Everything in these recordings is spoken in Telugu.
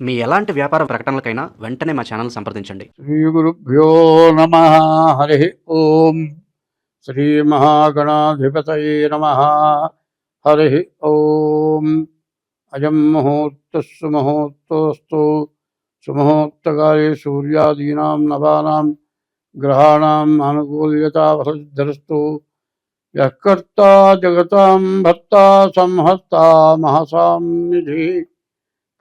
మీ ఎలాంటి వ్యాపార ప్రకటనలకైనా వెంటనే మా ఛానల్ సంప్రదించండి. శ్రీ గురుభ్యో నమ. హరి ఓం. శ్రీ మహాగణాధిపతయే నమ. హరి ఓం. అయం ముహూర్తస్సు ముహూర్తోస్తు. సుముహూర్తకాలే సూర్యాదీనాం నవానాం గ్రహాణాం అనుకూల్యతా వసిద్ధరస్తు. యః కర్తా జగతాం భర్తా సంహర్తా మహసాం నిధి.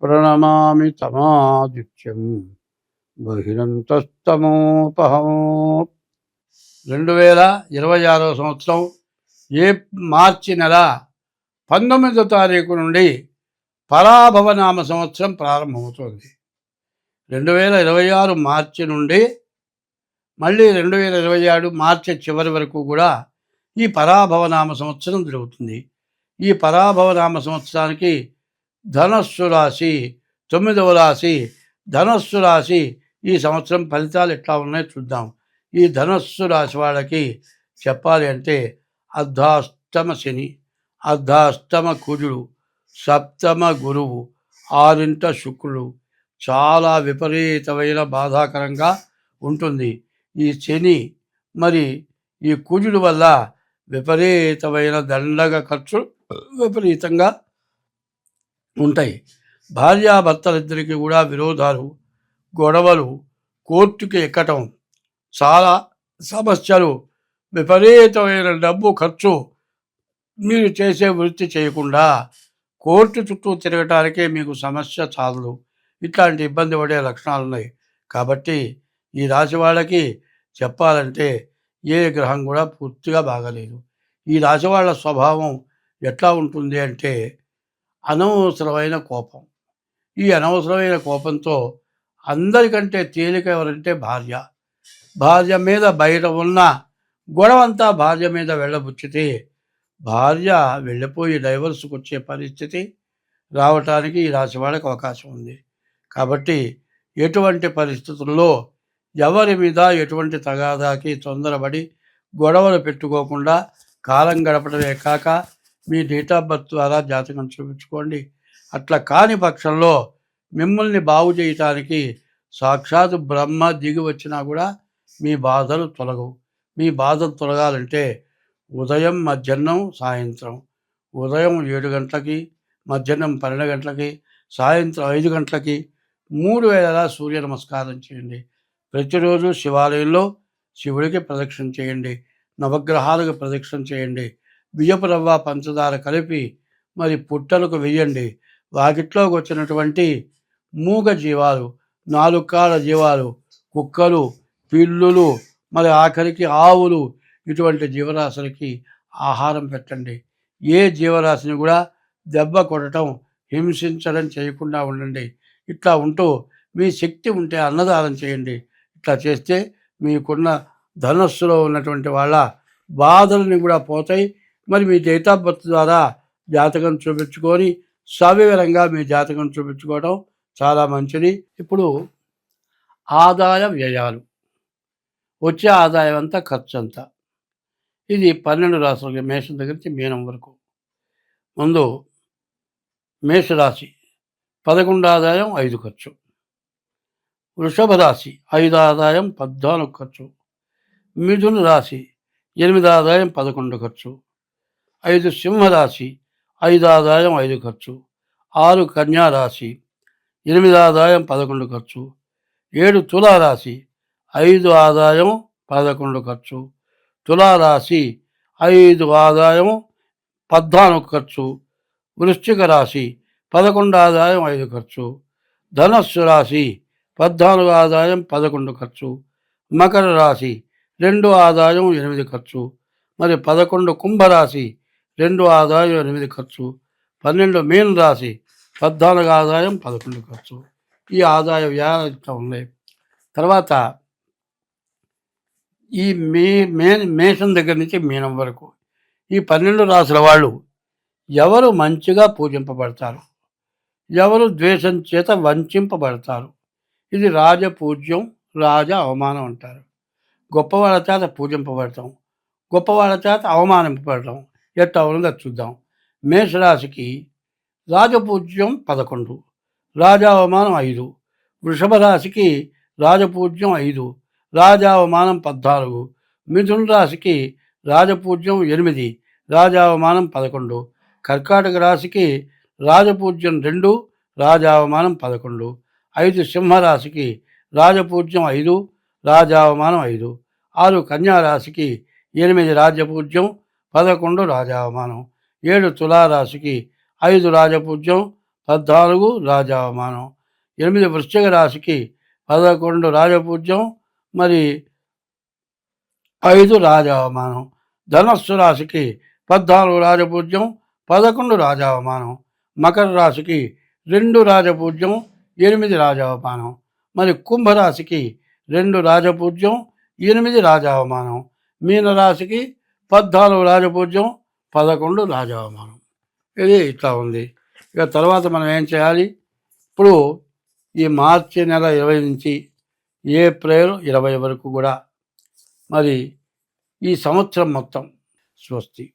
ప్రణమామి తమాదిత్యం బహిరంతస్తమోపహం. 2026 సంవత్సరం మార్చి నెల 19వ తారీఖు నుండి పరాభవనామ సంవత్సరం ప్రారంభమవుతుంది. 2026 మార్చి నుండి మళ్ళీ 2027 మార్చి చివరి వరకు కూడా ఈ పరాభవనామ సంవత్సరం జరుగుతుంది. ఈ పరాభవనామ సంవత్సరానికి ధనస్సు రాశి 9వ రాశి ధనస్సు రాశి. ఈ సంవత్సరం ఫలితాలు ఎట్లా ఉన్నాయో చూద్దాం. ఈ ధనస్సు రాశి వాళ్ళకి చెప్పాలి అంటే అర్ధాష్టమ శని, అర్ధాష్టమ కుజుడు, సప్తమ గురువు, 6వ శుక్రుడు చాలా విపరీతమైన బాధాకరంగా ఉంటుంది. ఈ శని మరి ఈ కుజుడు వల్ల విపరీతమైన దండగ ఖర్చు విపరీతంగా ఉంటాయి. భార్యాభర్తలిద్దరికీ కూడా విరోధాలు, గొడవలు, కోర్టుకి ఎక్కటం, చాలా సమస్యలు, విపరీతమైన డబ్బు ఖర్చు. మీరు చేసే వృత్తి చేయకుండా కోర్టు చుట్టూ తిరగటానికే మీకు సమస్య చాలదు. ఇట్లాంటి ఇబ్బంది పడే లక్షణాలు ఉన్నాయి. కాబట్టి ఈ రాశి వాళ్ళకి చెప్పాలంటే ఏ గ్రహం కూడా పూర్తిగా బాగలేదు. ఈ రాశి వాళ్ళ స్వభావం ఎట్లా ఉంటుంది అంటే అనవసరమైన కోపం. ఈ అనవసరమైన కోపంతో అందరికంటే తేలిక ఎవరంటే భార్య. భార్య మీద బయట ఉన్న గొడవంతా భార్య మీద వెళ్ళబుచ్చితే భార్య వెళ్ళిపోయి డైవర్స్కి వచ్చే పరిస్థితి రావటానికి ఈ రాశి వాళ్ళకి అవకాశం ఉంది. కాబట్టి ఎటువంటి పరిస్థితుల్లో ఎవరి మీద ఎటువంటి తగాదాకి తొందరపడి గొడవలు పెట్టుకోకుండా కాలం గడపడమే కాక మీ డేట్ ఆఫ్ బర్త్ ద్వారా జాతకం చూపించుకోండి. అట్లా కాని పక్షంలో మిమ్మల్ని బాగు చేయటానికి సాక్షాత్ బ్రహ్మ దిగి వచ్చినా కూడా మీ బాధలు తొలగవు. మీ బాధలు తొలగాలంటే ఉదయం, మధ్యాహ్నం, సాయంత్రం, ఉదయం 7 గంటలకి, మధ్యాహ్నం 12 గంటలకి, సాయంత్రం 5 గంటలకి 3 వేళలా సూర్య నమస్కారం చేయండి. ప్రతిరోజు శివాలయంలో శివుడికి ప్రదక్షిణ చేయండి. నవగ్రహాలకు ప్రదక్షిణ చేయండి. బియ్యపు రవ్వ, పంచదార కలిపి మరి పుట్టలకు వెయ్యండి. వాకిట్లోకి వచ్చినటువంటి మూగ జీవాలు, 4 కాళ్ళ జీవాలు, కుక్కలు, పిల్లులు, మరి ఆఖరికి ఆవులు, ఇటువంటి జీవరాశులకి ఆహారం పెట్టండి. ఏ జీవరాశిని కూడా దెబ్బ కొట్టడం, హింసించడం చేయకుండా ఉండండి. ఇట్లా ఉంటూ మీ శక్తి ఉంటే అన్నదానం చేయండి. ఇట్లా చేస్తే మీకున్న ధనస్సులో ఉన్నటువంటి వాళ్ళ బాధలని కూడా పోతాయి. మరి మీ డేట్ ఆఫ్ బర్త్ ద్వారా జాతకం చూపించుకొని సవివరంగా మీ జాతకం చూపించుకోవడం చాలా మంచిది. ఇప్పుడు ఆదాయ వ్యయాలు, వచ్చే ఆదాయం అంతా ఖర్చు అంతా. ఇది 12 రాశులకి, మేషం దగ్గర నుంచి మీనం వరకు. ముందు మేషరాశి 11 ఆదాయం 5 ఖర్చు. వృషభ రాశి 5 ఆదాయం 14 ఖర్చు. మిథున రాశి 8 ఆదాయం 11 ఖర్చు. 5 సింహరాశి 5 ఆదాయం 5 ఖర్చు. 6 కన్యారాశి 8 ఆదాయం 11 ఖర్చు. 7 తులారాశి 5 ఆదాయం 11 ఖర్చు. తులారాశి 5 ఆదాయం 14 ఖర్చు. వృశ్చిక రాశి 11 ఆదాయం 5 ఖర్చు. ధనస్సు రాశి 14 ఆదాయం 11 ఖర్చు. మకర రాశి 2 ఆదాయం 8 ఖర్చు. మరి 11 కుంభరాశి 2 ఆదాయం 8 ఖర్చు. 12 మీన రాశి 14 ఆదాయం 11 ఖర్చు. ఈ ఆదాయ వ్యయాలు ఉన్నాయి. తర్వాత ఈ మేషం దగ్గర నుంచి మీనం వరకు ఈ 12 రాశుల వాళ్ళు ఎవరు మంచిగా పూజింపబడతారు, ఎవరు ద్వేషం చేత వంచింపబడతారు. ఇది రాజపూజ్యం, రాజ అవమానం అంటారు. గొప్పవాళ్ళ చేత పూజింపబడతాం, గొప్పవాళ్ళ చేత అవమానింపబడటం ఎట్లా ఉన్నదో చూద్దాం. మేషరాశికి రాజపూజ్యం 11, రాజావమానం 5. వృషభ రాశికి రాజపూజ్యం 5, రాజావమానం 14. మిథున రాశికి రాజపూజ్యం 8, రాజావమానం 11. కర్కాటక రాశికి రాజపూజ్యం 2, రాజావమానం 11. 5 సింహరాశికి రాజపూజ్యం 5, రాజావమానం 5. 6 కన్యారాశికి 8 రాజపూజ్యం, 11 రాజావమానం. 7 తులారాశికి 5 రాజపూజ్యం, 14 రాజావమానం. 8 వృశ్చిక రాశికి 11 రాజపూజ్యం, మరి 5 రాజావమానం. ధనస్సు రాశికి 14 రాజపూజ్యం, 11 రాజావమానం. మకర రాశికి 2 రాజపూజ్యం, 8 రాజావమానం. మరి కుంభరాశికి 2 రాజపూజ్యం, 8 రాజావమానం. మీనరాశికి 14 రాజపూజ్యం, 11 రాజావమానం. ఇది ఇట్లా ఉంది. ఇక తర్వాత మనం ఏం చేయాలి? ఇప్పుడు ఈ మార్చి నెల 20 నుంచి ఏప్రిల్ 20 వరకు కూడా మరి ఈ సంవత్సరం మొత్తం స్వస్తి.